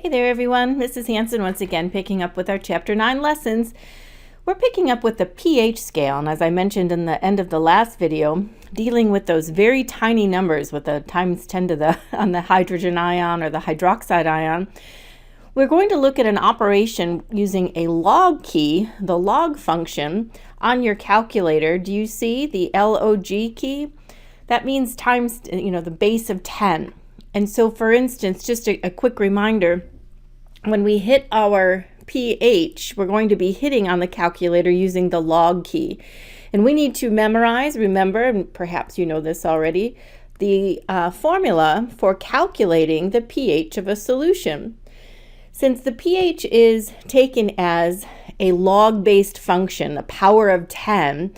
Hey there everyone, Mrs. Hanson once again picking up with our Chapter 9 lessons. We're picking up with the pH scale, and as I mentioned in the end of the last video, dealing with those very tiny numbers with the times 10 to the on the hydrogen ion or the hydroxide ion. We're going to look at an operation using a log key, the log function, on your calculator. Do you see the log key? That means times, the base of 10. And so, for instance, just a quick reminder, when we hit our pH, we're going to be hitting on the calculator using the log key. And we need to remember, and perhaps you know this already, the formula for calculating the pH of a solution. Since the pH is taken as a log-based function, a power of 10,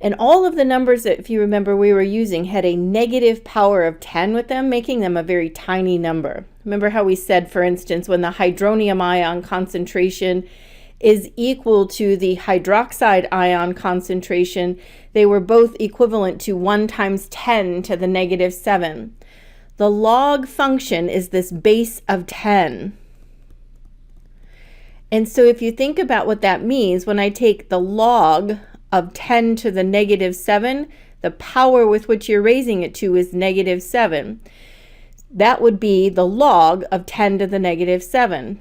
and all of the numbers that, if you remember, we were using had a negative power of 10 with them, making them a very tiny number. Remember how we said, for instance, when the hydronium ion concentration is equal to the hydroxide ion concentration, they were both equivalent to 1 times 10 to the negative 7. The log function is this base of 10. And so if you think about what that means, when I take the log of 10 to the negative 7, the power with which you're raising it to is negative 7. That would be the log of 10 to the negative 7.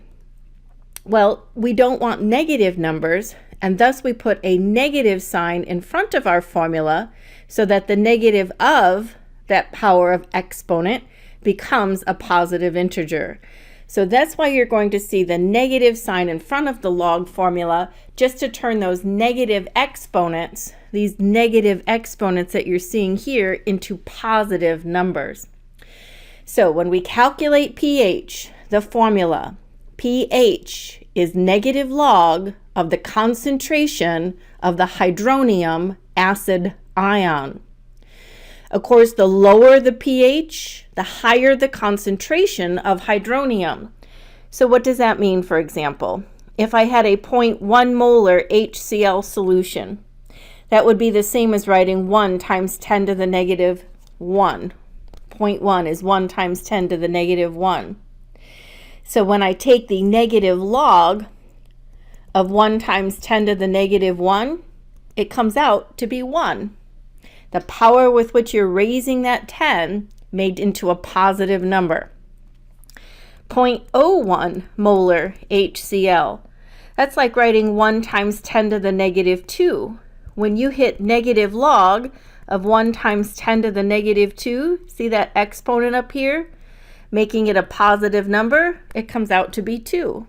Well, we don't want negative numbers, and thus we put a negative sign in front of our formula so that the negative of that power of exponent becomes a positive integer. So that's why you're going to see the negative sign in front of the log formula, just to turn those negative exponents, these negative exponents that you're seeing here, into positive numbers. So when we calculate pH, the formula, pH is negative log of the concentration of the hydronium acid ion. Of course, the lower the pH, the higher the concentration of hydronium. So what does that mean, for example? If I had a 0.1 molar HCl solution, that would be the same as writing 1 times 10 to the negative 1. 0.1 is 1 times 10 to the negative 1. So when I take the negative log of 1 times 10 to the negative 1, it comes out to be 1. The power with which you're raising that 10 made into a positive number. 0.01 molar HCl. That's like writing 1 times 10 to the negative 2. When you hit negative log of 1 times 10 to the negative 2, see that exponent up here? Making it a positive number, it comes out to be 2.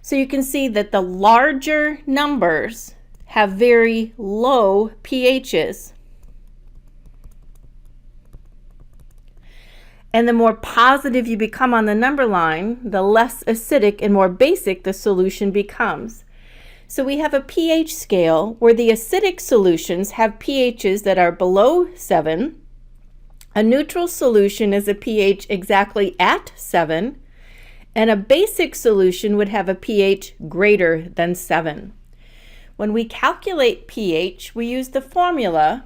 So you can see that the larger numbers have very low pHs. And the more positive you become on the number line, the less acidic and more basic the solution becomes. So we have a pH scale where the acidic solutions have pHs that are below 7. A neutral solution is a pH exactly at 7. And a basic solution would have a pH greater than 7. When we calculate pH, we use the formula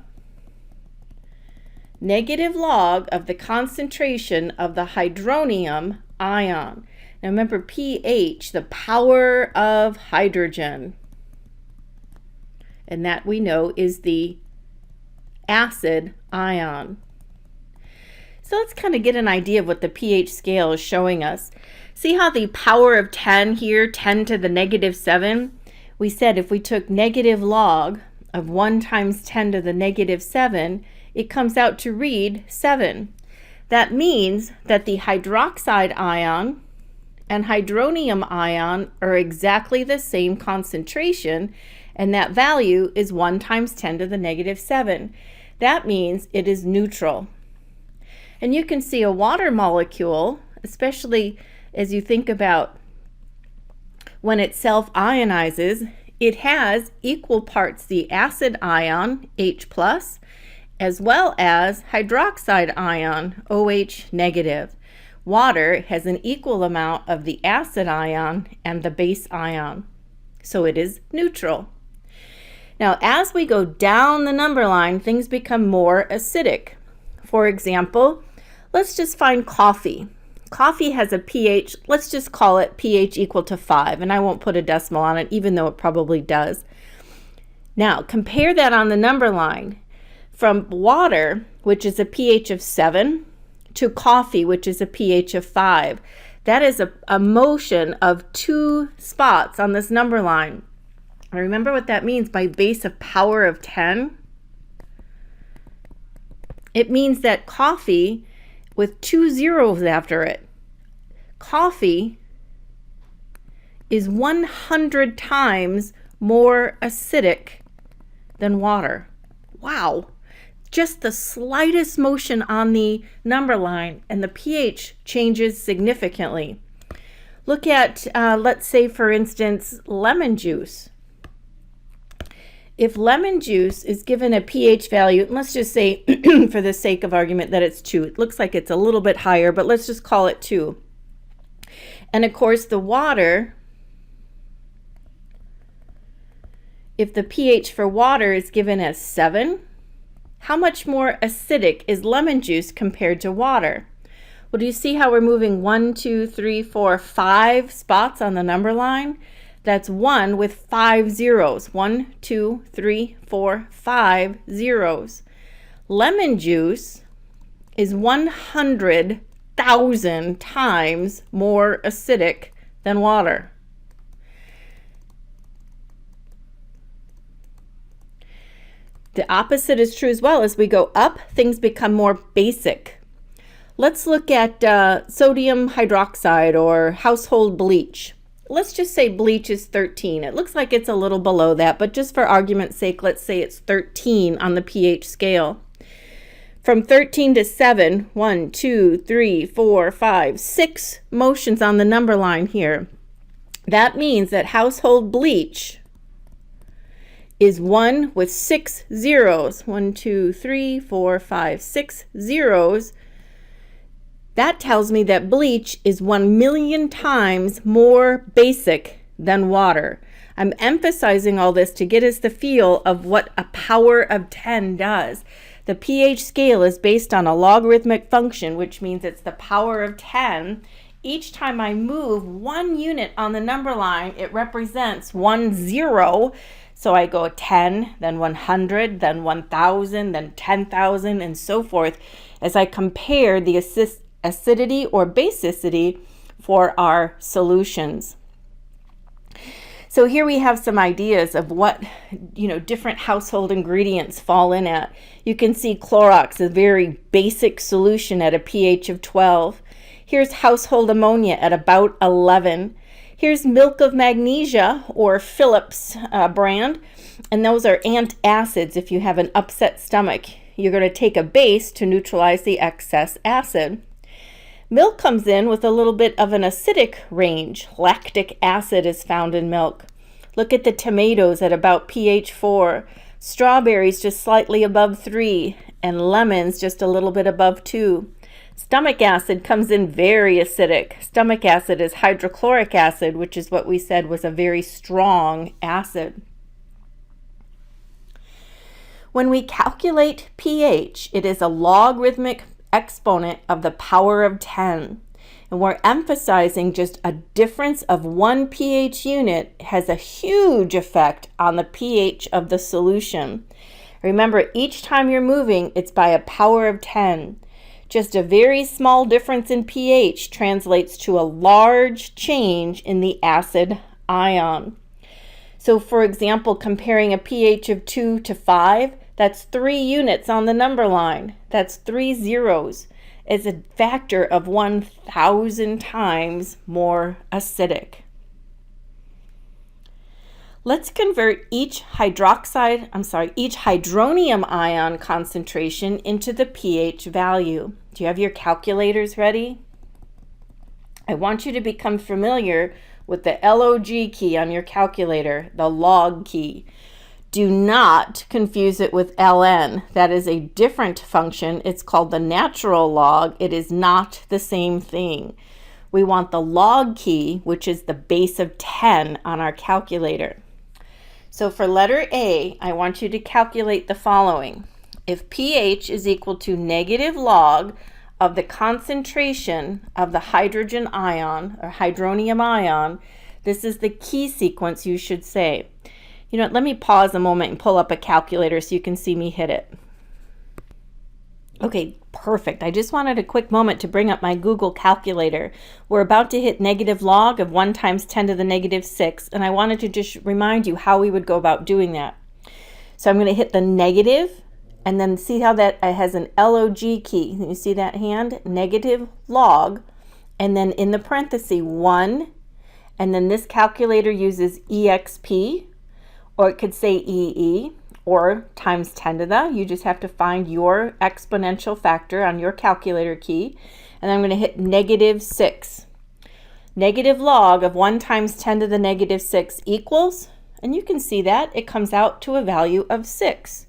negative log of the concentration of the hydronium ion. Now remember, pH, the power of hydrogen. And that we know is the acid ion. So let's kind of get an idea of what the pH scale is showing us. See how the power of 10 here, 10 to the negative 7? We said if we took negative log of 1 times 10 to the negative 7, it comes out to read 7. That means that the hydroxide ion and hydronium ion are exactly the same concentration, and that value is 1 times 10 to the negative 7. That means it is neutral. And you can see a water molecule, especially as you think about when it self-ionizes, it has equal parts the acid ion, H+, as well as hydroxide ion, OH negative. Water has an equal amount of the acid ion and the base ion, so it is neutral. Now, as we go down the number line, things become more acidic. For example, let's just find coffee. Coffee has a pH, let's just call it pH equal to 5, and I won't put a decimal on it, even though it probably does. Now, compare that on the number line from water, which is a pH of 7, to coffee, which is a pH of 5. That is a motion of 2 spots on this number line. And remember what that means by base of power of 10? It means that coffee, with 2 zeros after it, coffee is 100 times more acidic than water. Wow. Just the slightest motion on the number line and the pH changes significantly. Look at, let's say for instance, lemon juice. If lemon juice is given a pH value, and let's just say for the sake of argument that it's 2. It looks like it's a little bit higher, but let's just call it 2. And of course the water, if the pH for water is given as 7, how much more acidic is lemon juice compared to water? Well, do you see how we're moving 1, 2, 3, 4, 5 spots on the number line? That's 1 with 5 zeros. 1, 2, 3, 4, 5 zeros. Lemon juice is 100,000 times more acidic than water. The opposite is true as well. As we go up, things become more basic. Let's look at sodium hydroxide or household bleach. Let's just say bleach is 13. It looks like it's a little below that, but just for argument's sake, let's say it's 13 on the pH scale. From 13 to 7, 1, 2, 3, 4, 5, 6 motions on the number line here. That means that household bleach is 1 with 6 zeros. 1, 2, 3, 4, 5, 6 zeros. That tells me that bleach is 1,000,000 times more basic than water. I'm emphasizing all this to get us the feel of what a power of 10 does. The pH scale is based on a logarithmic function, which means it's the power of 10. Each time I move 1 unit on the number line, it represents 1 zero. So I go 10, then 100, then 1,000, then 10,000, and so forth, as I compare the acidity or basicity for our solutions. So here we have some ideas of what, different household ingredients fall in at. You can see Clorox, a very basic solution at a pH of 12. Here's household ammonia at about 11. Here's milk of magnesia, or Phillips brand, and those are antacids. If you have an upset stomach, you're going to take a base to neutralize the excess acid. Milk comes in with a little bit of an acidic range. Lactic acid is found in milk. Look at the tomatoes at about pH 4, strawberries just slightly above 3, and lemons just a little bit above 2. Stomach acid comes in very acidic. Stomach acid is hydrochloric acid, which is what we said was a very strong acid. When we calculate pH, it is a logarithmic exponent of the power of 10. And we're emphasizing just a difference of 1 pH unit has a huge effect on the pH of the solution. Remember, each time you're moving, it's by a power of 10. Just a very small difference in pH translates to a large change in the acid ion. So for example, comparing a pH of 2 to 5, that's 3 units on the number line. That's 3 zeros. It's a factor of 1,000 times more acidic. Let's convert each hydronium ion concentration into the pH value. Do you have your calculators ready? I want you to become familiar with the log key on your calculator, the log key. Do not confuse it with ln. That is a different function. It's called the natural log. It is not the same thing. We want the log key, which is the base of 10 on our calculator. So for letter A, I want you to calculate the following. If pH is equal to negative log of the concentration of the hydrogen ion or hydronium ion. This is the key sequence you should say. You know, let me pause a moment and pull up a calculator so you can see me hit it. Okay, perfect. I just wanted a quick moment to bring up my Google calculator. We're about to hit negative log of 1 times 10 to the negative 6, and I wanted to just remind you how we would go about doing that. So I'm going to hit the negative, and then see how that has an log key. You see that hand? Negative log, and then in the parenthesis 1, and then this calculator uses exp, or it could say EE, or times 10 to the. You just have to find your exponential factor on your calculator key. And I'm going to hit negative 6. Negative log of 1 times 10 to the negative 6 equals, and you can see that it comes out to a value of 6.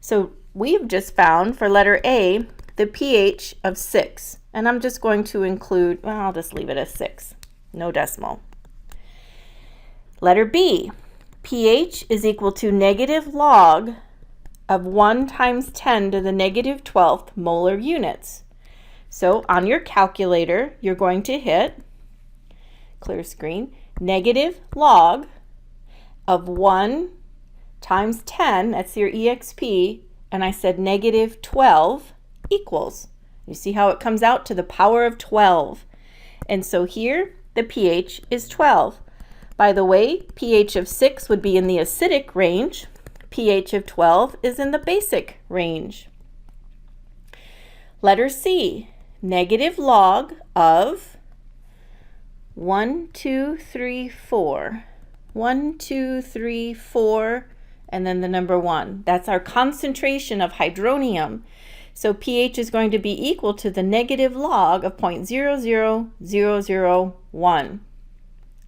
So we've just found for letter A the pH of 6. And I'm just going to include, well, I'll just leave it as 6. No decimal. Letter B. pH is equal to negative log of 1 times 10 to the negative 12th molar units. So on your calculator, you're going to hit, clear screen, negative log of 1 times 10, that's your exp, and I said negative 12 equals. You see how it comes out to the power of 12. And so here, the pH is 12. By the way, pH of 6 would be in the acidic range. pH of 12 is in the basic range. Letter C, negative log of 1, 2, 3, 4. 1, 2, 3, 4, and then the number 1. That's our concentration of hydronium. So pH is going to be equal to the negative log of 0.00001.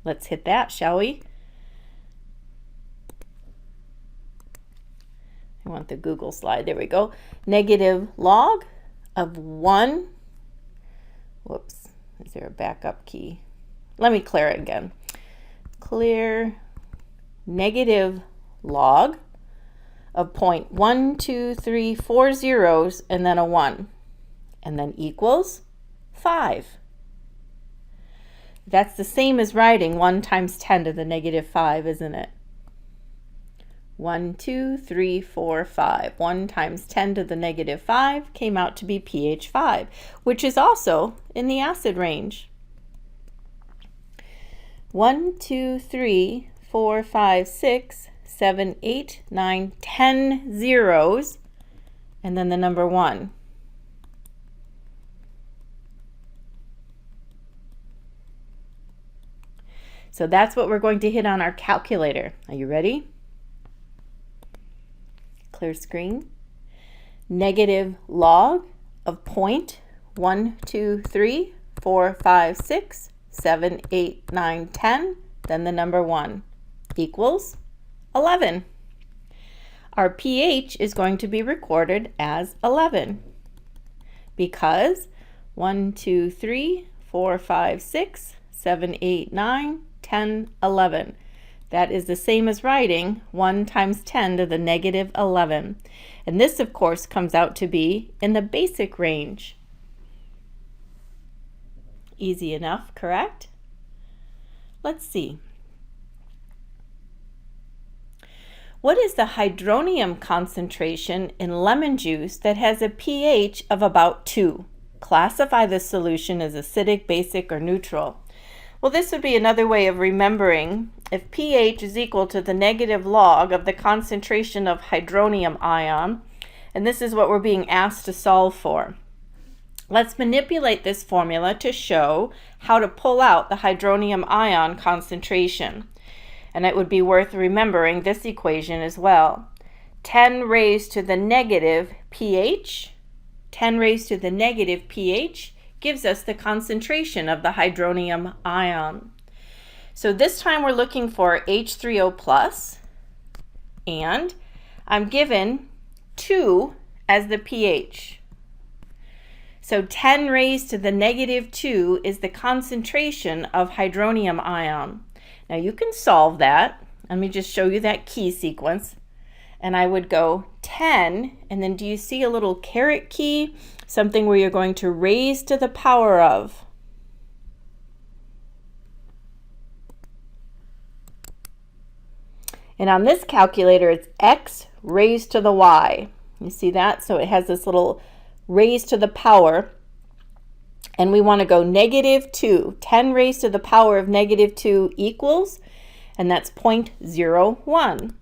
Let's hit that, shall we? I want the Google slide. There we go. Negative log of 1. Whoops. Is there a backup key? Let me clear it again. Clear negative log of 0.1234 zeros and then a 1. And then equals 5. That's the same as writing 1 times 10 to the negative 5, isn't it? 1, 2, 3, 4, 5. 1 times 10 to the negative 5 came out to be pH 5, which is also in the acid range. 1, 2, 3, 4, 5, 6, 7, 8, 9, 10 zeros, and then the number 1. So that's what we're going to hit on our calculator. Are you ready? Clear screen. Negative log of 0.123 4, 5, 6, 7, 8, 9, 10, then the number 1 equals 11. Our pH is going to be recorded as 11 because 1, 2, 3, 4, 5, 6, 7, 8, 9, 10, 11. That is the same as writing 1 times 10 to the negative 11. And this, of course, comes out to be in the basic range. Easy enough, correct? Let's see. What is the hydronium concentration in lemon juice that has a pH of about 2? Classify the solution as acidic, basic, or neutral. Well, this would be another way of remembering if pH is equal to the negative log of the concentration of hydronium ion, and this is what we're being asked to solve for. Let's manipulate this formula to show how to pull out the hydronium ion concentration. And it would be worth remembering this equation as well. 10 raised to the negative pH, 10 raised to the negative pH gives us the concentration of the hydronium ion. So this time we're looking for H3O plus, and I'm given 2 as the pH. So 10 raised to the negative 2 is the concentration of hydronium ion. Now you can solve that. Let me just show you that key sequence. and I would go 10, and then do you see a little caret key? Something where you're going to raise to the power of. And on this calculator, it's x raised to the y. You see that? So it has this little raised to the power. And we want to go -2. 10 raised to the power of -2 equals, and that's 0.01.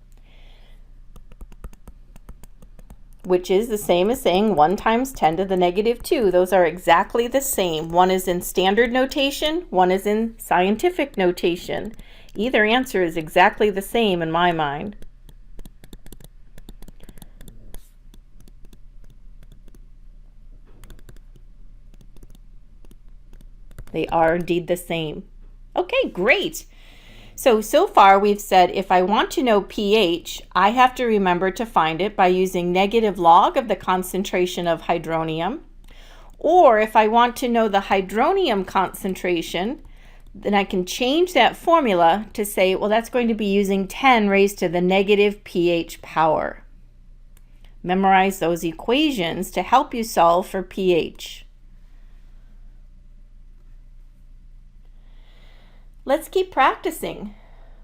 Which is the same as saying 1 times 10 to the -2. Those are exactly the same. One is in standard notation, one is in scientific notation. Either answer is exactly the same in my mind. They are indeed the same. Okay, great. So far we've said if I want to know pH, I have to remember to find it by using negative log of the concentration of hydronium. Or if I want to know the hydronium concentration, then I can change that formula to say, well, that's going to be using 10 raised to the negative pH power. Memorize those equations to help you solve for pH. Let's keep practicing.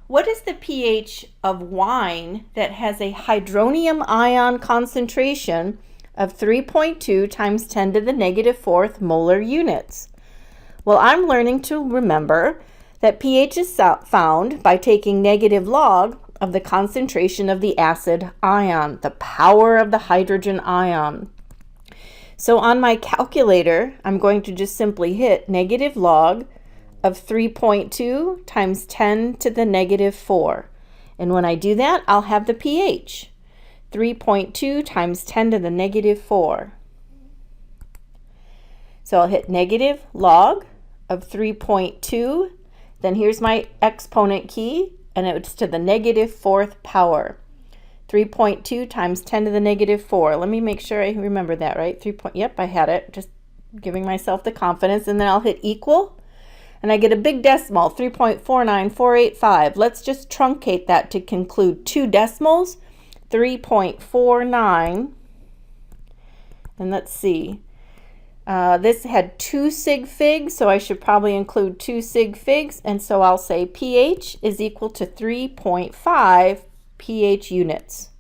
What is the pH of wine that has a hydronium ion concentration of 3.2 times 10 to the -4th molar units? Well, I'm learning to remember that pH is found by taking negative log of the concentration of the acid ion, the power of the hydrogen ion. So on my calculator, I'm going to just simply hit negative log of 3.2 times 10 to the -4. And when I do that, I'll have the pH. 3.2 times 10 to the -4. So I'll hit negative log of 3.2. Then here's my exponent key, and it's to the -4th power. 3.2 times 10 to the -4. Let me make sure I remember that, right? Yep, I had it. Just giving myself the confidence. And then I'll hit equal. And I get a big decimal, 3.49485. Let's just truncate that to conclude 2 decimals, 3.49. And let's see. This had 2 sig figs, so I should probably include 2 sig figs. And so I'll say pH is equal to 3.5 pH units.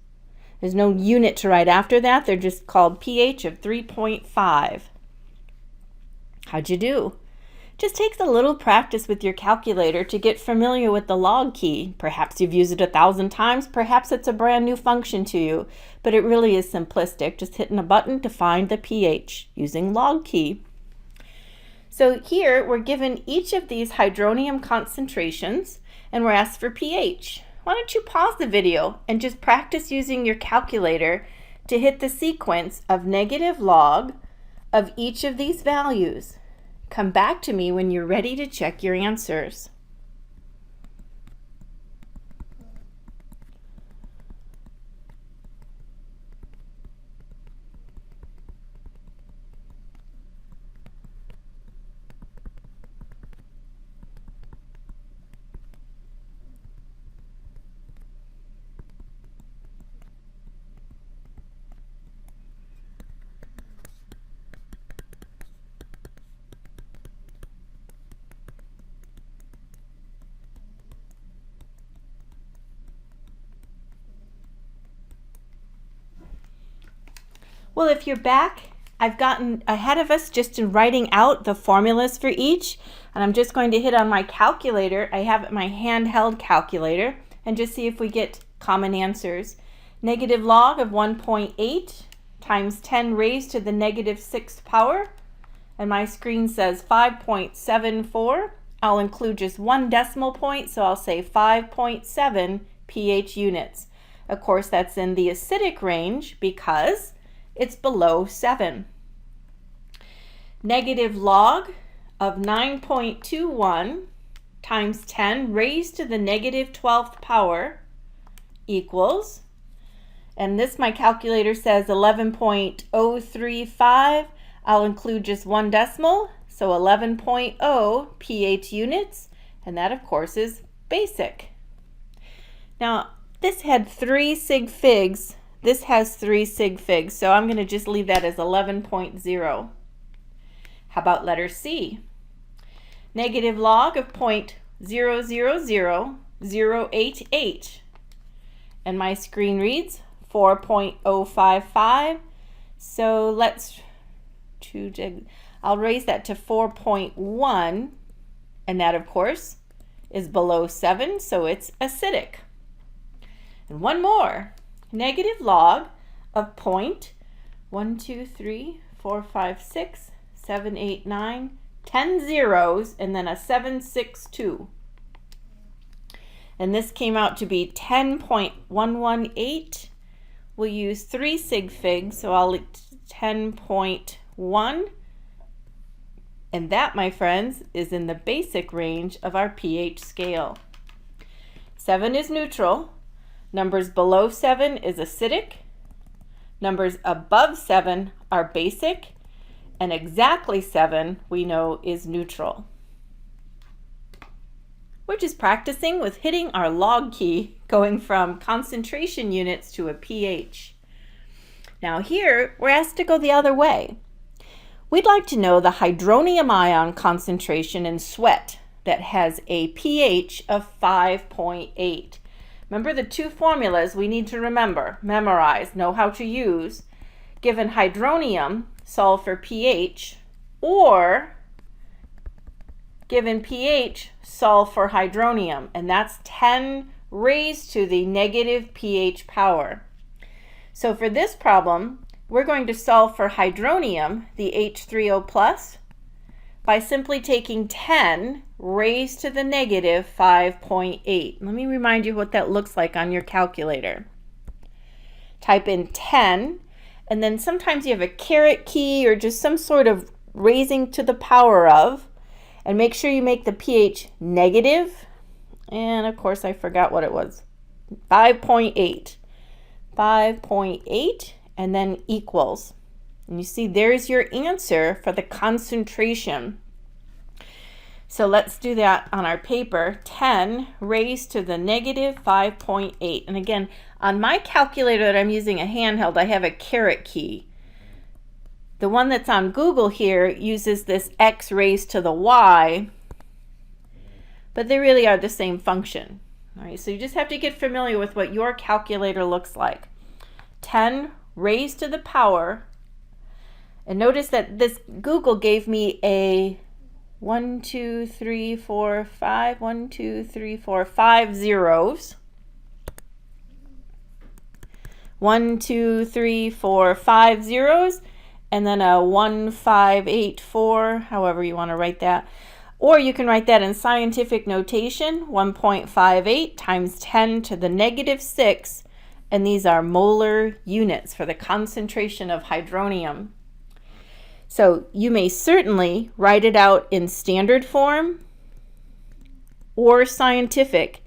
There's no unit to write after that. They're just called pH of 3.5. How'd you do? Just takes a little practice with your calculator to get familiar with the log key. Perhaps you've used it 1,000 times, perhaps it's a brand new function to you, but it really is simplistic, just hitting a button to find the pH using log key. So here we're given each of these hydronium concentrations and we're asked for pH. Why don't you pause the video and just practice using your calculator to hit the sequence of negative log of each of these values. Come back to me when you're ready to check your answers. Well, if you're back, I've gotten ahead of us just in writing out the formulas for each, and I'm just going to hit on my calculator. I have my handheld calculator, and just see if we get common answers. Negative log of 1.8 times 10 raised to the -6th power, and my screen says 5.74. I'll include just 1 decimal point, so I'll say 5.7 pH units. Of course, that's in the acidic range because it's below 7. Negative log of 9.21 times 10 raised to the -12th power equals, and this my calculator says 11.035. I'll include just 1 decimal, so 11.0 pH units, and that of course is basic. Now, this had 3 sig figs. This has 3 sig figs, so I'm going to just leave that as 11.0. How about letter C? Negative log of 0.000088. And my screen reads 4.055. So I'll raise that to 4.1. And that, of course, is below 7, so it's acidic. And one more. Negative log of 0.123456789, 10 zeros, and then a 762. And this came out to be 10.118. We'll use 3 sig figs, so I'll 10.1. And that, my friends, is in the basic range of our pH scale. 7 is neutral. Numbers below 7 is acidic. Numbers above 7 are basic. And exactly 7 we know is neutral. We're just practicing with hitting our log key, going from concentration units to a pH. Now here, we're asked to go the other way. We'd like to know the hydronium ion concentration in sweat that has a pH of 5.8. Remember the 2 formulas we need to memorize, know how to use. Given hydronium, solve for pH, or given pH, solve for hydronium, and that's 10 raised to the negative pH power. So for this problem, we're going to solve for hydronium, the H3O+, by simply taking 10 raised to the negative 5.8. Let me remind you what that looks like on your calculator. Type in 10, and then sometimes you have a caret key or just some sort of raising to the power of, and make sure you make the pH negative. And of course I forgot what it was. 5.8. 5.8, and then equals. And you see there's your answer for the concentration. So let's do that on our paper. 10 raised to the negative 5.8. And again, on my calculator that I'm using a handheld, I have a caret key. The one that's on Google here uses this x raised to the y, but they really are the same function. All right, so you just have to get familiar with what your calculator looks like. 10 raised to the power, and notice that this Google gave me a 5 zeros. 1, 2, 3, 4, 5 zeros, and then a 1584, however you want to write that. Or you can write that in scientific notation, 1.58 times 10 to the negative 6, and these are molar units for the concentration of hydronium. So you may certainly write it out in standard form or scientific.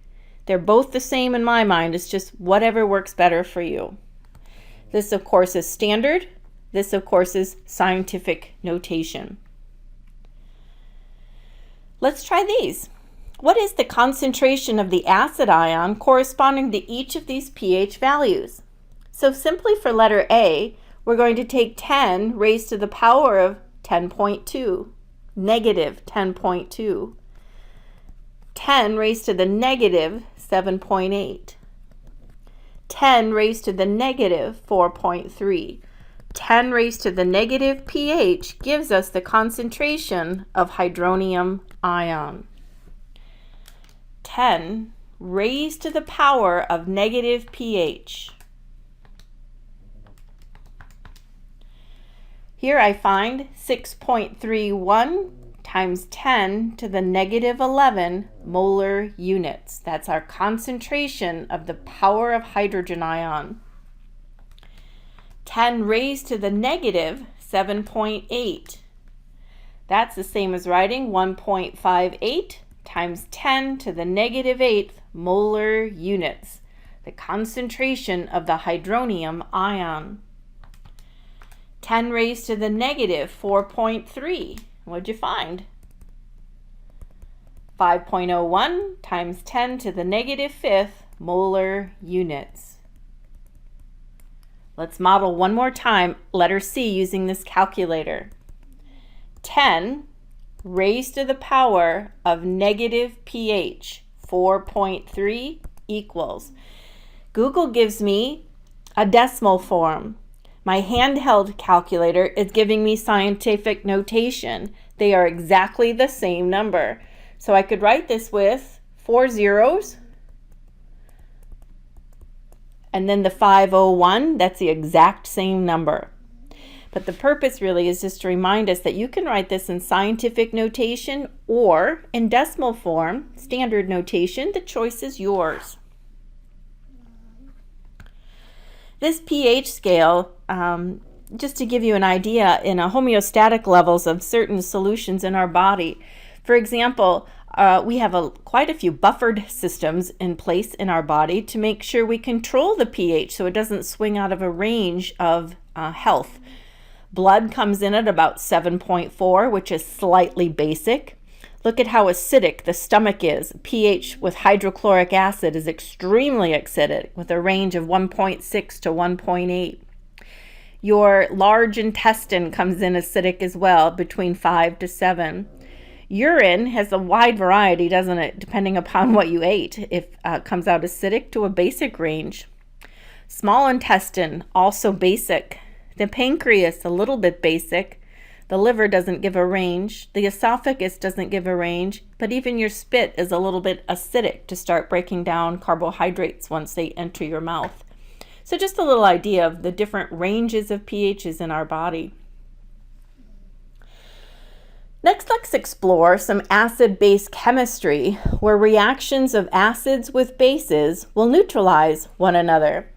They're both the same in my mind. It's just whatever works better for you. This, of course, is standard. This, of course, is scientific notation. Let's try these. What is the concentration of the acid ion corresponding to each of these pH values? So simply for letter A, we're going to take 10 raised to the power of 10.2, negative 10.2. 10 raised to the negative 7.8. 10 raised to the negative 4.3. 10 raised to the negative pH gives us the concentration of hydronium ion. 10 raised to the power of negative pH. Here I find 6.31 times 10 to the negative 11 molar units. That's our concentration of the power of hydrogen ion. 10 raised to the negative 7.8. That's the same as writing 1.58 times 10 to the negative 8th molar units, the concentration of the hydronium ion. 10 raised to the negative 4.3. What'd you find? 5.01 times 10 to the negative 5th molar units. Let's model one more time, letter C, using this calculator. 10 raised to the power of negative pH, 4.3 equals. Google gives me a decimal form. My handheld calculator is giving me scientific notation. They are exactly the same number. So I could write this with 4 zeros, and then the 501, that's the exact same number. But the purpose really is just to remind us that you can write this in scientific notation or in decimal form, standard notation. The choice is yours. This pH scale, just to give you an idea, in a homeostatic levels of certain solutions in our body. For example, we have quite a few buffered systems in place in our body to make sure we control the pH so it doesn't swing out of a range of health. Blood comes in at about 7.4, which is slightly basic. Look at how acidic the stomach is. pH with hydrochloric acid is extremely acidic with a range of 1.6 to 1.8. Your large intestine comes in acidic as well, between 5 to 7. Urine has a wide variety, doesn't it, depending upon what you ate. It comes out acidic to a basic range. Small intestine, also basic. The pancreas, a little bit basic. The liver doesn't give a range. The esophagus doesn't give a range. But even your spit is a little bit acidic to start breaking down carbohydrates once they enter your mouth. So just a little idea of the different ranges of pHs in our body. Next, let's explore some acid-base chemistry where reactions of acids with bases will neutralize one another.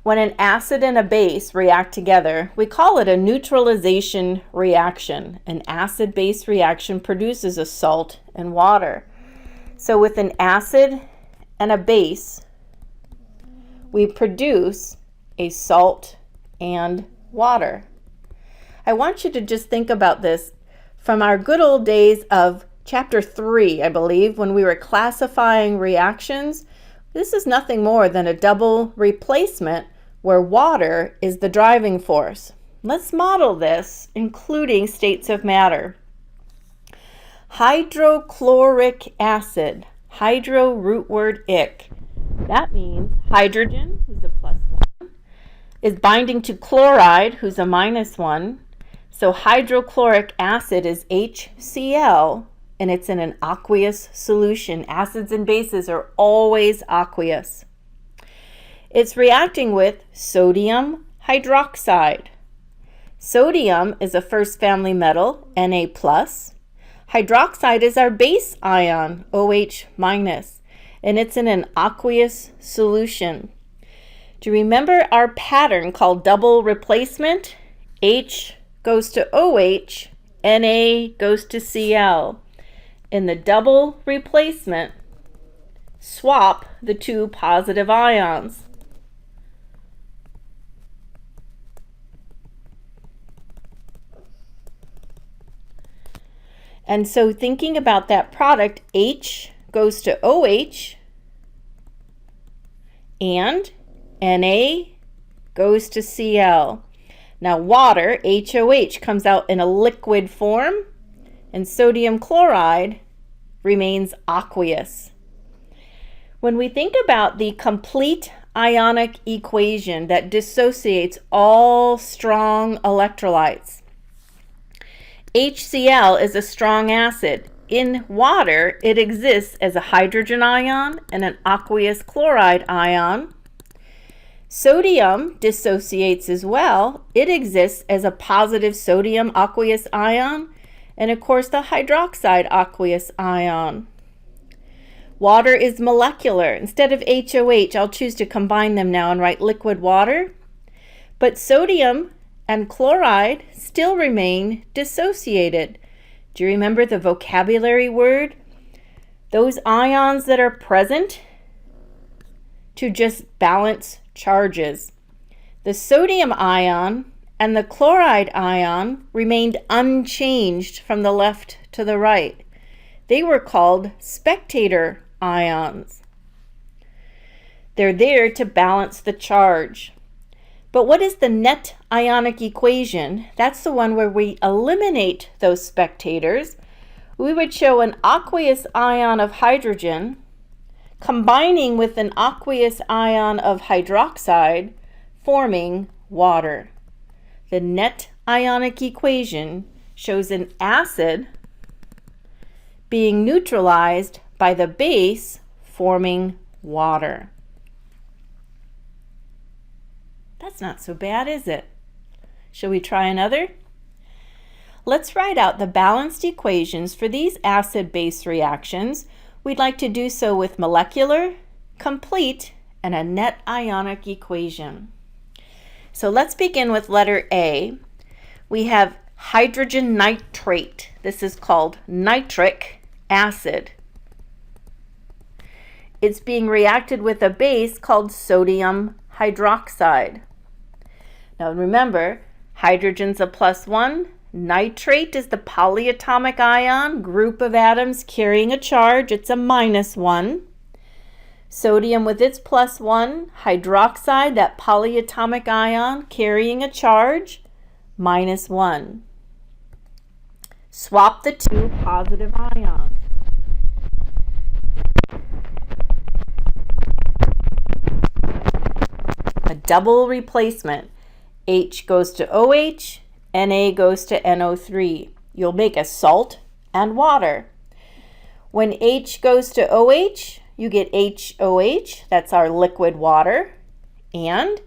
When an acid and a base react together, we call it a neutralization reaction. An acid-base reaction produces a salt and water. So with an acid and a base, we produce a salt and water. I want you to just think about this from our good old days of chapter 3, I believe, when we were classifying reactions. This is nothing more than a double replacement where water is the driving force. Let's model this, including states of matter. Hydrochloric acid, hydro root word ic. That means hydrogen, who's a +1, is binding to chloride, who's a -1. So hydrochloric acid is HCl, and it's in an aqueous solution. Acids and bases are always aqueous. It's reacting with sodium hydroxide. Sodium is a first family metal, Na+. Hydroxide is our base ion, OH-, and it's in an aqueous solution. Do you remember our pattern called double replacement? H goes to OH, Na goes to Cl. In the double replacement, swap the two positive ions. And so thinking about that product, H goes to OH and Na goes to Cl. Now water, HOH, comes out in a liquid form, and sodium chloride remains aqueous. When we think about the complete ionic equation that dissociates all strong electrolytes, HCl is a strong acid. In water, it exists as a hydrogen ion and an aqueous chloride ion. Sodium dissociates as well. It exists as a positive sodium aqueous ion and, of course, the hydroxide aqueous ion. Water is molecular. Instead of HOH, I'll choose to combine them now and write liquid water. But sodium and chloride still remain dissociated. Do you remember the vocabulary word? Those ions that are present to just balance charges. The sodium ion and the chloride ion remained unchanged from the left to the right. They were called spectator ions. They're there to balance the charge. But what is the net ionic equation? That's the one where we eliminate those spectators. We would show an aqueous ion of hydrogen combining with an aqueous ion of hydroxide, forming water. The net ionic equation shows an acid being neutralized by the base, forming water. That's not so bad, is it? Shall we try another? Let's write out the balanced equations for these acid-base reactions. We'd like to do so with molecular, complete, and a net ionic equation. So let's begin with letter A. We have hydrogen nitrate. This is called nitric acid. It's being reacted with a base called sodium hydroxide. Now remember, hydrogen's a +1. Nitrate is the polyatomic ion, group of atoms carrying a charge. It's a -1. Sodium with its +1. Hydroxide, that polyatomic ion carrying a charge, -1. Swap the two positive ions. A double replacement. H goes to OH, Na goes to NO3. You'll make a salt and water. When H goes to OH, you get HOH, that's our liquid water, and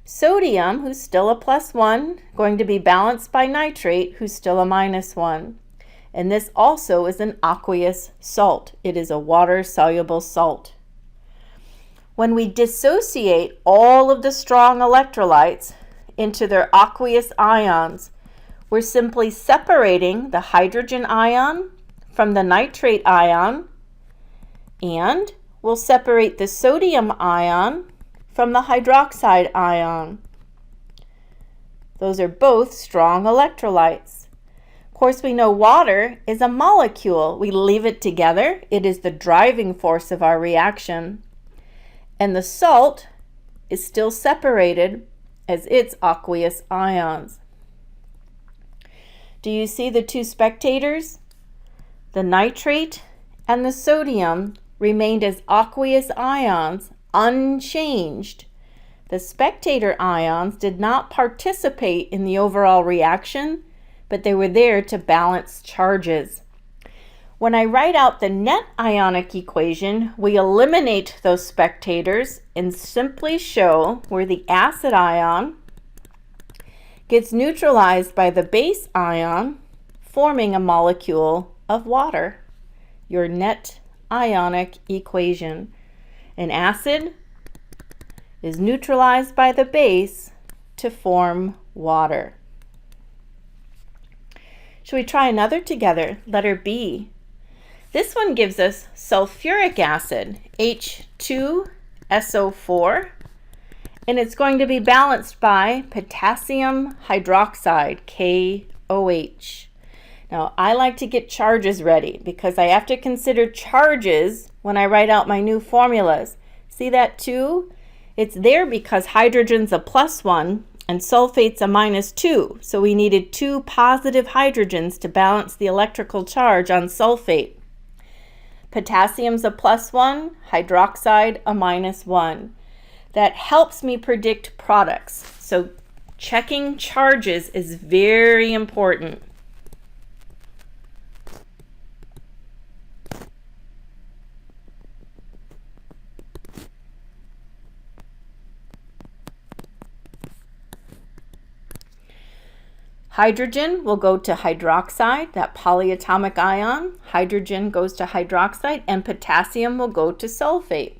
sodium, who's still a +1, going to be balanced by nitrate, who's still a -1. And this also is an aqueous salt. It is a water-soluble salt. When we dissociate all of the strong electrolytes into their aqueous ions, we're simply separating the hydrogen ion from the nitrate ion, and we'll separate the sodium ion from the hydroxide ion. Those are both strong electrolytes. Of course, we know water is a molecule. We leave it together. It is the driving force of our reaction. And the salt is still separated as its aqueous ions. Do you see the two spectators? The nitrate and the sodium remained as aqueous ions, unchanged. The spectator ions did not participate in the overall reaction, but they were there to balance charges. When I write out the net ionic equation, we eliminate those spectators and simply show where the acid ion gets neutralized by the base ion, forming a molecule of water. Your net ionic equation. An acid is neutralized by the base to form water. Shall we try another together? Letter B. This one gives us sulfuric acid, H2SO4, and it's going to be balanced by potassium hydroxide, KOH. Now, I like to get charges ready because I have to consider charges when I write out my new formulas. See that 2? It's there because hydrogen's a +1 and sulfate's a -2, so we needed 2 positive hydrogens to balance the electrical charge on sulfate. Potassium's a +1, hydroxide a -1. That helps me predict products. So checking charges is very important. Hydrogen will go to hydroxide, that polyatomic ion. Hydrogen goes to hydroxide, and potassium will go to sulfate.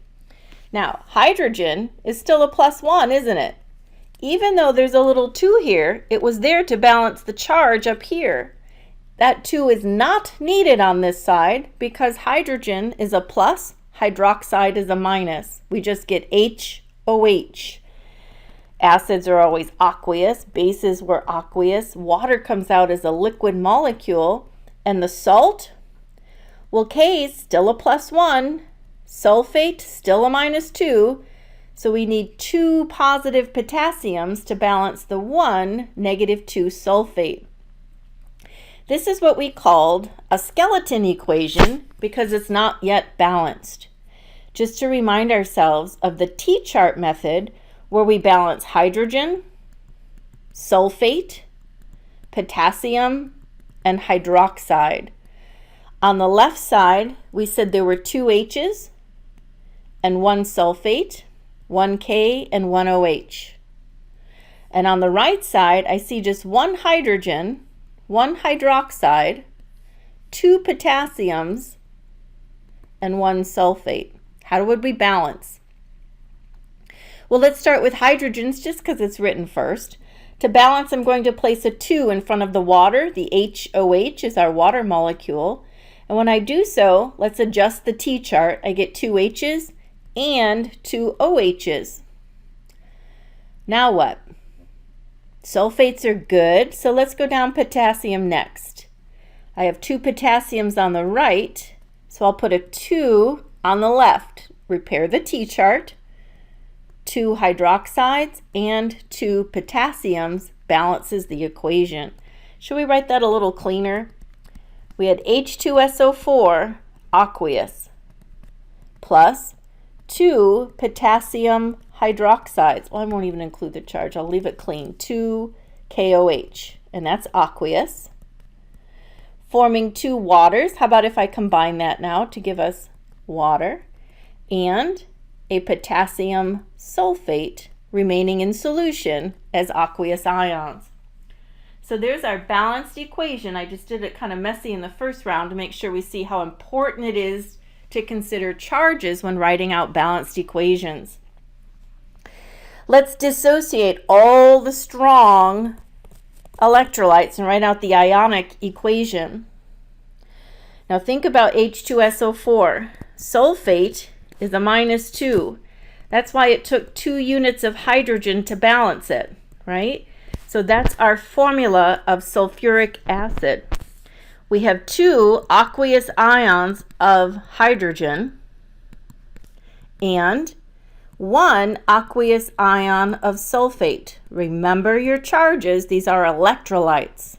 Now, hydrogen is still a +1, isn't it? Even though there's a little 2 here, it was there to balance the charge up here. That 2 is not needed on this side because hydrogen is a plus, hydroxide is a minus. We just get HOH. Acids are always aqueous, bases were aqueous, water comes out as a liquid molecule, and the salt, well, K is still a +1, sulfate still a -2, So we need 2 positive potassiums to balance the 1 -2 sulfate. This is what we called a skeleton equation because it's not yet balanced. Just to remind ourselves of the T-chart method where we balance hydrogen, sulfate, potassium, and hydroxide. On the left side, we said there were 2 H's and 1 sulfate, 1 K, and 1 OH. And on the right side, I see just 1 hydrogen, 1 hydroxide, 2 potassiums, and 1 sulfate. How would we balance? Well, let's start with hydrogens just because it's written first. To balance, I'm going to place a 2 in front of the water. The HOH is our water molecule. And when I do so, let's adjust the T-chart. I get 2 H's and 2 OH's. Now what? Sulfates are good, so let's go down potassium next. I have 2 potassiums on the right, so I'll put a 2 on the left. Repair the T-chart. 2 hydroxides and 2 potassiums balances the equation. Should we write that a little cleaner? We had H2SO4 aqueous plus 2 potassium hydroxides. Well, I won't even include the charge. I'll leave it clean. 2 KOH, and that's aqueous. Forming 2 waters. How about if I combine that now to give us water? And a potassium sulfate remaining in solution as aqueous ions. So there's our balanced equation. I just did it kind of messy in the first round to make sure we see how important it is to consider charges when writing out balanced equations. Let's dissociate all the strong electrolytes and write out the ionic equation. Now think about H2SO4. Sulfate is a -2. That's why it took 2 units of hydrogen to balance it, right? So that's our formula of sulfuric acid. We have 2 aqueous ions of hydrogen and 1 aqueous ion of sulfate. Remember your charges, these are electrolytes.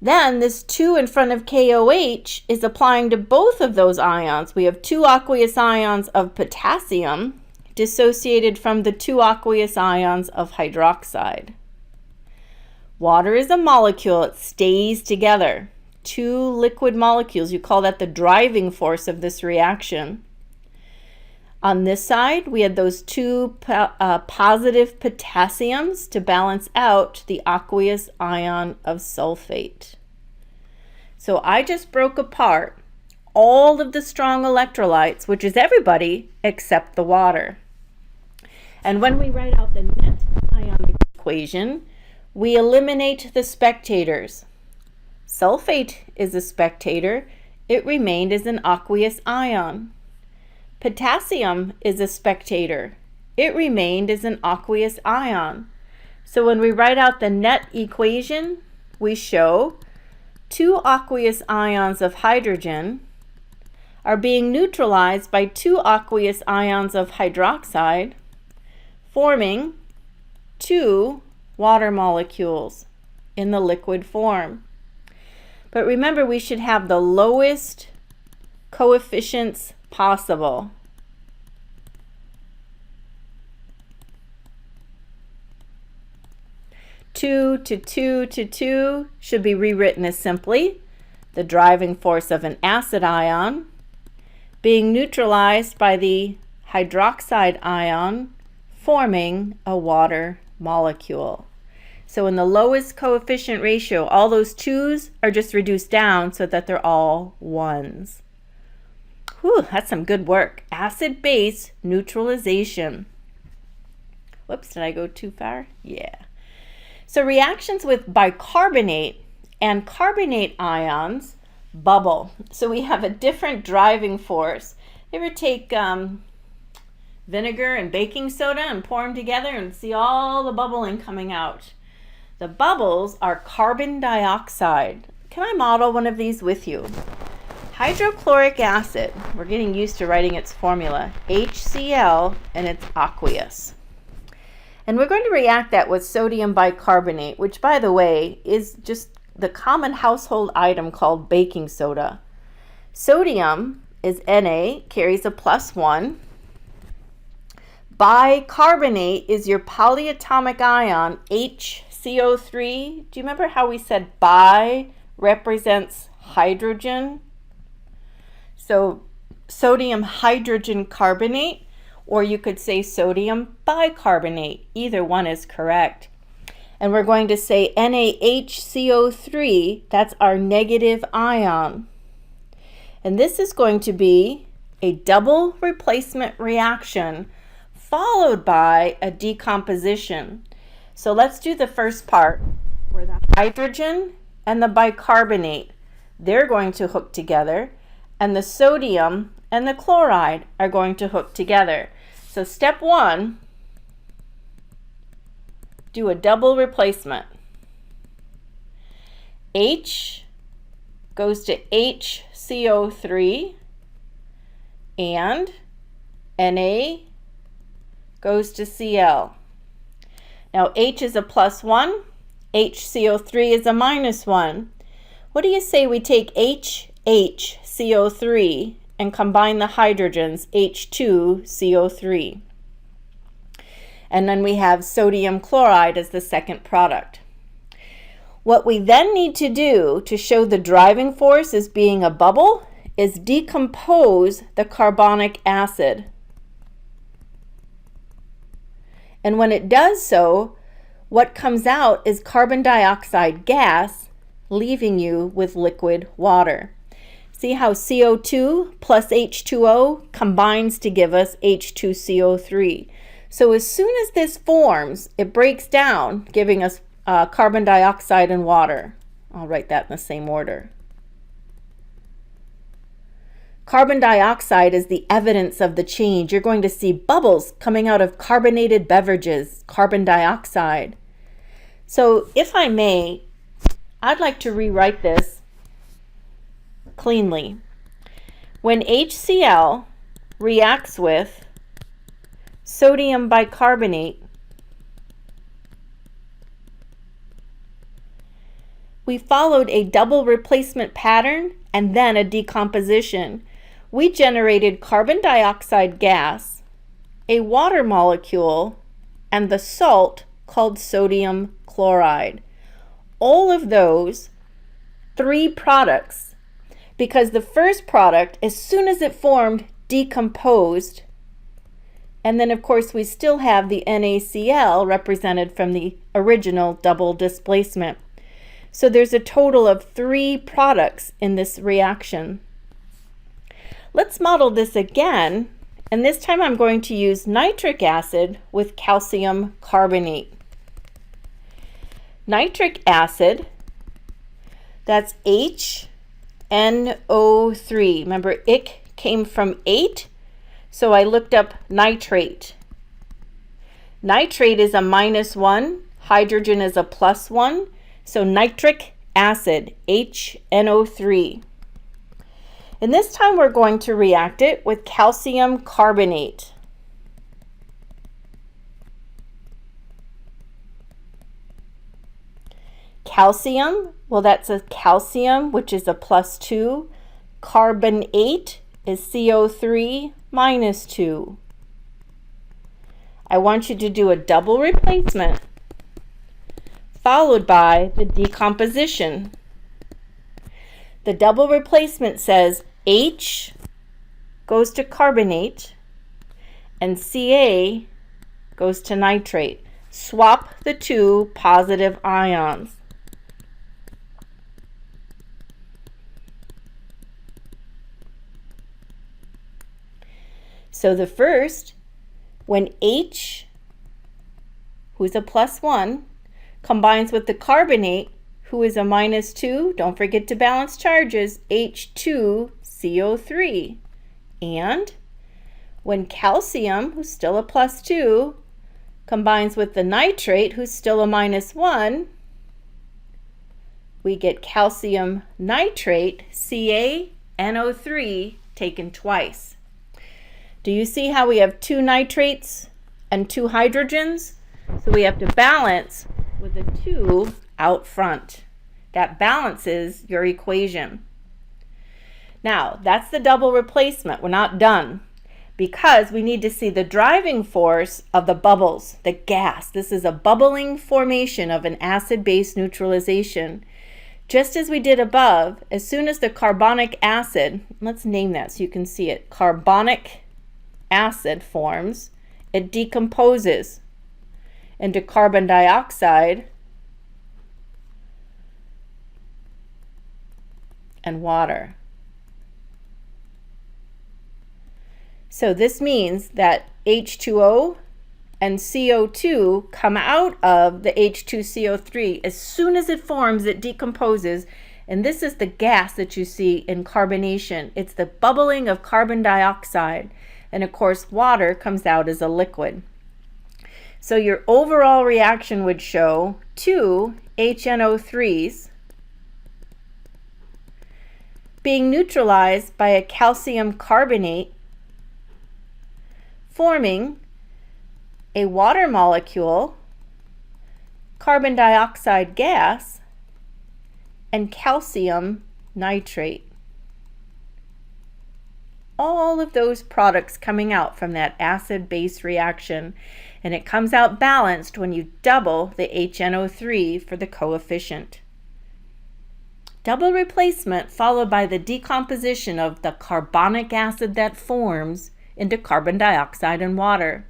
Then this 2 in front of KOH is applying to both of those ions. We have 2 aqueous ions of potassium dissociated from the 2 aqueous ions of hydroxide. Water is a molecule, it stays together. 2 liquid molecules, you call that the driving force of this reaction. On this side, we had those 2 positive potassiums to balance out the aqueous ion of sulfate. So I just broke apart all of the strong electrolytes, which is everybody except the water. And when we write out the net ionic equation, we eliminate the spectators. Sulfate is a spectator. It remained as an aqueous ion. Potassium is a spectator. It remained as an aqueous ion. So when we write out the net equation, we show 2 aqueous ions of hydrogen are being neutralized by 2 aqueous ions of hydroxide, forming 2 water molecules in the liquid form. But remember, we should have the lowest coefficients possible. Two to 2 to 2 should be rewritten as simply the driving force of an acid ion being neutralized by the hydroxide ion forming a water molecule. So in the lowest coefficient ratio, all those 2's are just reduced down so that they're all 1's. Whew, that's some good work. Acid-base neutralization. Whoops, did I go too far? Yeah. So reactions with bicarbonate and carbonate ions bubble. So we have a different driving force. You ever take vinegar and baking soda and pour them together and see all the bubbling coming out? The bubbles are carbon dioxide. Can I model one of these with you? hydrochloric acid, we're getting used to writing its formula, HCl, and it's aqueous. And we're going to react that with sodium bicarbonate, which, by the way, is just the common household item called baking soda. Sodium is Na, carries a +1. Bicarbonate is your polyatomic ion, HCO3. Do you remember how we said bi represents hydrogen? So sodium hydrogen carbonate, or you could say sodium bicarbonate. Either one is correct. And we're going to say NaHCO3, that's our negative ion. And this is going to be a double replacement reaction followed by a decomposition. So let's do the first part where the hydrogen and the bicarbonate, they're going to hook together, and the sodium and the chloride are going to hook together. So step 1, do a double replacement. H goes to HCO3 and Na goes to Cl. Now H is a +1, HCO3 is a -1. What do you say we take HCO3 and combine the hydrogens, H2CO3? And then we have sodium chloride as the second product. What we then need to do to show the driving force as being a bubble is decompose the carbonic acid. And when it does so, what comes out is carbon dioxide gas, leaving you with liquid water. See how CO2 plus H2O combines to give us H2CO3. So as soon as this forms, it breaks down, giving us carbon dioxide and water. I'll write that in the same order. Carbon dioxide is the evidence of the change. You're going to see bubbles coming out of carbonated beverages, carbon dioxide. So if I may, I'd like to rewrite this cleanly. When HCl reacts with sodium bicarbonate, we followed a double replacement pattern and then a decomposition. We generated carbon dioxide gas, a water molecule, and the salt called sodium chloride. All of those 3 products, because the first product, as soon as it formed, decomposed. And then, of course, we still have the NaCl represented from the original double displacement. So there's a total of 3 products in this reaction. Let's model this again, and this time I'm going to use nitric acid with calcium carbonate. Nitric acid, that's HNO3. Remember, ic came from 8, so I looked up nitrate. Nitrate is a -1, hydrogen is a +1, so nitric acid, HNO3. And this time we're going to react it with calcium carbonate. Calcium, well, that's a calcium, which is a +2. Carbonate is CO3 -2. I want you to do a double replacement followed by the decomposition. The double replacement says H goes to carbonate and Ca goes to nitrate. Swap the 2 positive ions. So the first, when H, who's a +1, combines with the carbonate, who is a -2, don't forget to balance charges, H2CO3. And when calcium, who's still a +2, combines with the nitrate, who's still a -1, we get calcium nitrate, Ca NO3 taken twice. Do you see how we have 2 nitrates and 2 hydrogens? So we have to balance with a 2 out front. That balances your equation. Now, that's the double replacement. We're not done, because we need to see the driving force of the bubbles, the gas. This is a bubbling formation of an acid-base neutralization. Just as we did above, as soon as the carbonic acid, let's name that so you can see it, carbonic acid forms, it decomposes into carbon dioxide and water. So this means that H2O and CO2 come out of the H2CO3. As soon as it forms, it decomposes, and this is the gas that you see in carbonation. It's the bubbling of carbon dioxide, and of course water comes out as a liquid. So your overall reaction would show 2 HNO3s being neutralized by a calcium carbonate, forming a water molecule, carbon dioxide gas, and calcium nitrate. All of those products coming out from that acid-base reaction, and it comes out balanced when you double the HNO3 for the coefficient. Double replacement followed by the decomposition of the carbonic acid that forms into carbon dioxide and water.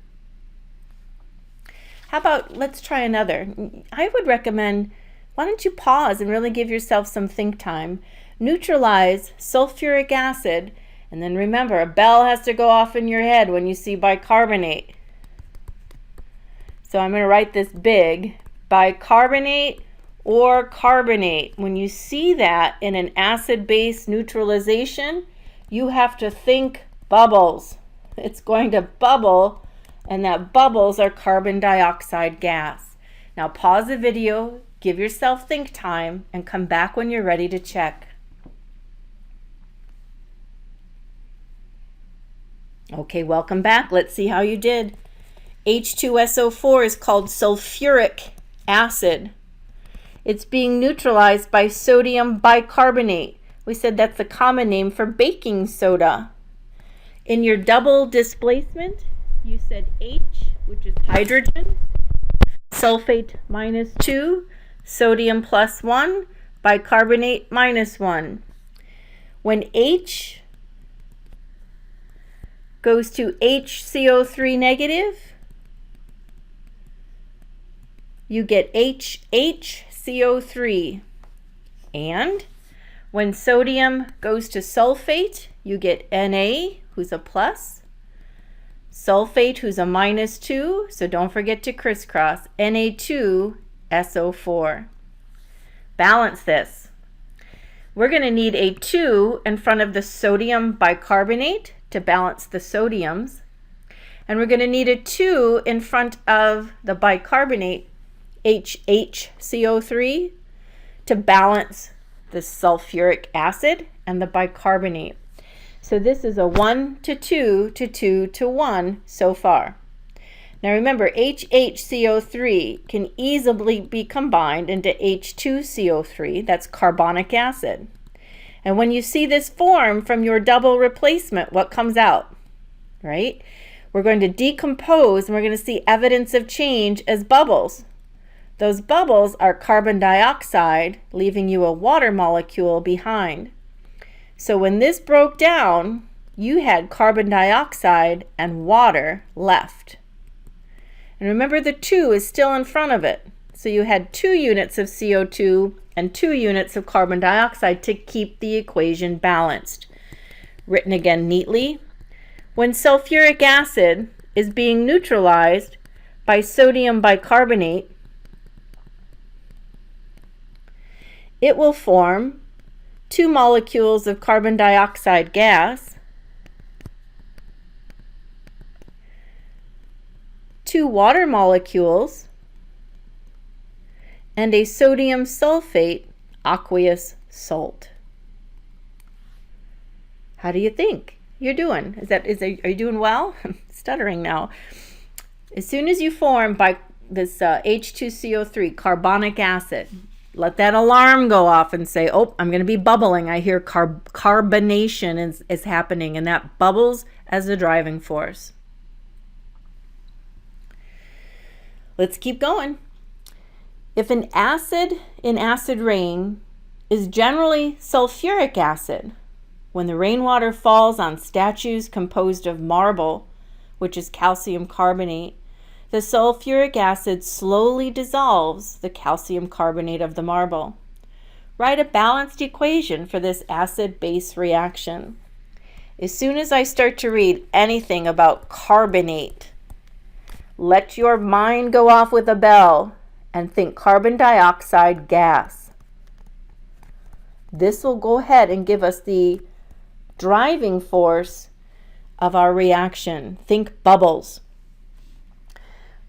How about, let's try another. I would recommend, why don't you pause and really give yourself some think time. Neutralize sulfuric acid, and then remember, a bell has to go off in your head when you see bicarbonate. So I'm going to write this big, bicarbonate or carbonate. When you see that in an acid-base neutralization, you have to think bubbles. It's going to bubble, and that bubbles are carbon dioxide gas. Now pause the video, give yourself think time, and come back when you're ready to check. Okay, welcome back. Let's see how you did. H2SO4 is called sulfuric acid. It's being neutralized by sodium bicarbonate. We said that's a common name for baking soda. In your double displacement, you said H, which is hydrogen, sulfate -2, sodium +1, bicarbonate -1. When H goes to HCO3 negative, you get HHCO3. And when sodium goes to sulfate, you get Na, who's a plus, sulfate, who's a -2, so don't forget to crisscross, Na2SO4. Balance this. We're going to need a 2 in front of the sodium bicarbonate to balance the sodiums, and we're going to need a 2 in front of the bicarbonate, HHCO3, to balance the sulfuric acid and the bicarbonate. So this is a 1 to 2 to 2 to 1 so far. Now remember, HHCO3 can easily be combined into H2CO3, that's carbonic acid. And when you see this form from your double replacement, what comes out, right? We're going to decompose, and we're going to see evidence of change as bubbles. Those bubbles are carbon dioxide, leaving you a water molecule behind. So when this broke down, you had carbon dioxide and water left. And remember, the 2 is still in front of it. So you had 2 units of CO2 and 2 units of carbon dioxide to keep the equation balanced. Written again neatly. When sulfuric acid is being neutralized by sodium bicarbonate, it will form 2 molecules of carbon dioxide gas, 2 water molecules, and a sodium sulfate aqueous salt. How do you think you're doing? Are you doing well? I'm stuttering now. As soon as you form by this H2CO3, carbonic acid, let that alarm go off and say, oh, I'm going to be bubbling. I hear carbonation is happening, and that bubbles as the driving force. Let's keep going. If an acid in acid rain is generally sulfuric acid, when the rainwater falls on statues composed of marble, which is calcium carbonate, the sulfuric acid slowly dissolves the calcium carbonate of the marble. Write a balanced equation for this acid-base reaction. As soon as I start to read anything about carbonate, let your mind go off with a bell and think carbon dioxide gas. This will go ahead and give us the driving force of our reaction. Think bubbles.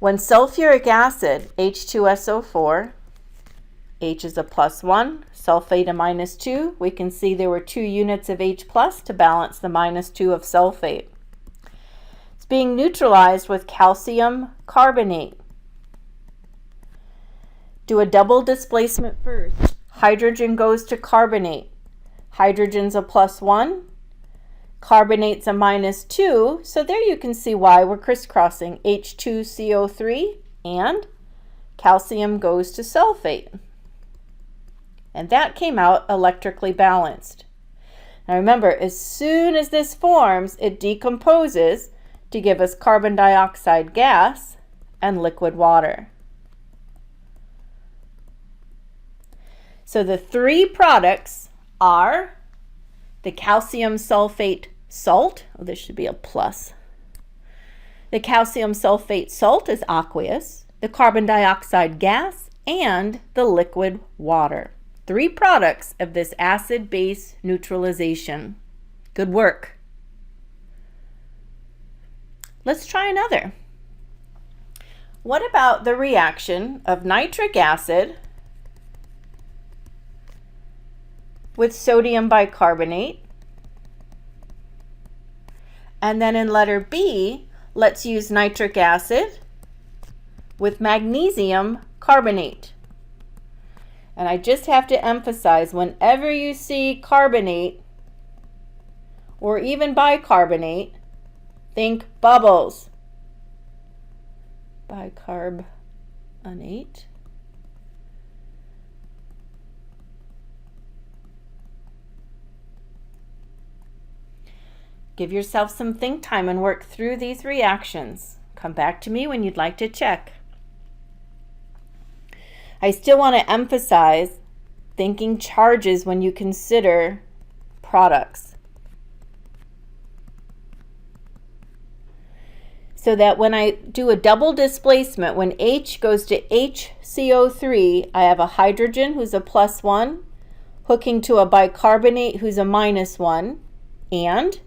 When sulfuric acid, H2SO4, H is a +1, sulfate a -2, we can see there were 2 units of H+ to balance the -2 of sulfate. It's being neutralized with calcium carbonate. Do a double displacement first. Hydrogen goes to carbonate. Hydrogen's a +1. Carbonate's a -2, so there you can see why we're crisscrossing. H2CO3 and calcium goes to sulfate. And that came out electrically balanced. Now remember, as soon as this forms, it decomposes to give us carbon dioxide gas and liquid water. So the 3 products are the calcium sulfate salt. Oh, this should be a plus. The calcium sulfate salt is aqueous, the carbon dioxide gas, and the liquid water. 3 products of this acid-base neutralization. Good work. Let's try another. What about the reaction of nitric acid with sodium bicarbonate? And then in letter B, let's use nitric acid with magnesium carbonate. And I just have to emphasize, whenever you see carbonate or even bicarbonate, think bubbles. Bicarbonate. Give yourself some think time and work through these reactions. Come back to me when you'd like to check. I still want to emphasize thinking charges when you consider products. So that when I do a double displacement, when H goes to HCO3, I have a hydrogen who's a +1 hooking to a bicarbonate who's a -1, and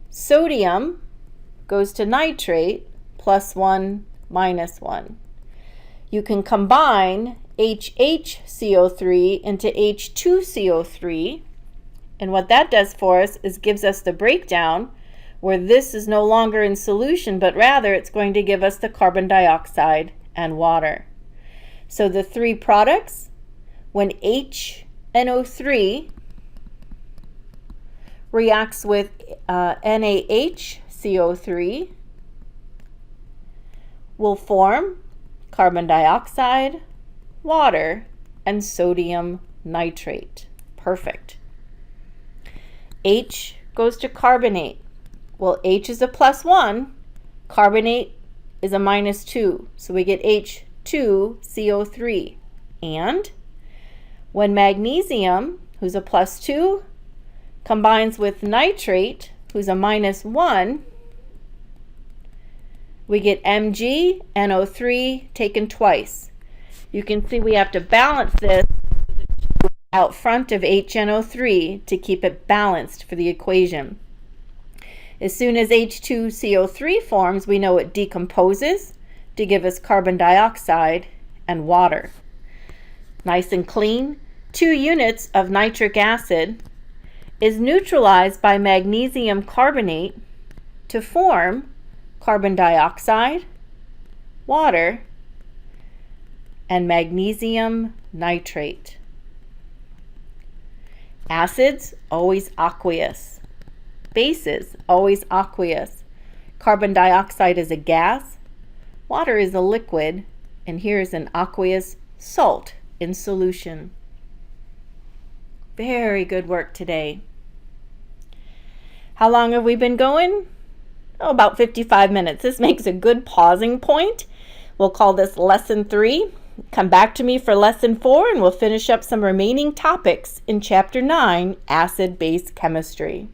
sodium goes to nitrate, +1, -1. You can combine HHCO3 into H2CO3, and what that does for us is gives us the breakdown where this is no longer in solution, but rather it's going to give us the carbon dioxide and water. So the 3 products, when HNO3 reacts with NaHCO3, will form carbon dioxide, water, and sodium nitrate. Perfect. H goes to carbonate. Well, H is a +1, carbonate is a -2, so we get H2CO3. And when magnesium, who's a +2, combines with nitrate, who's a -1, we get MgNO3 taken twice. You can see we have to balance this out front of HNO3 to keep it balanced for the equation. As soon as H2CO3 forms, we know it decomposes to give us carbon dioxide and water. Nice and clean. 2 units of nitric acid is neutralized by magnesium carbonate to form carbon dioxide, water, and magnesium nitrate. Acids, always aqueous. Bases, always aqueous. Carbon dioxide is a gas, water is a liquid, and here is an aqueous salt in solution. Very good work today. How long have we been going? Oh, about 55 minutes. This makes a good pausing point. We'll call this lesson 3. Come back to me for lesson 4 and we'll finish up some remaining topics in chapter 9, acid-base chemistry.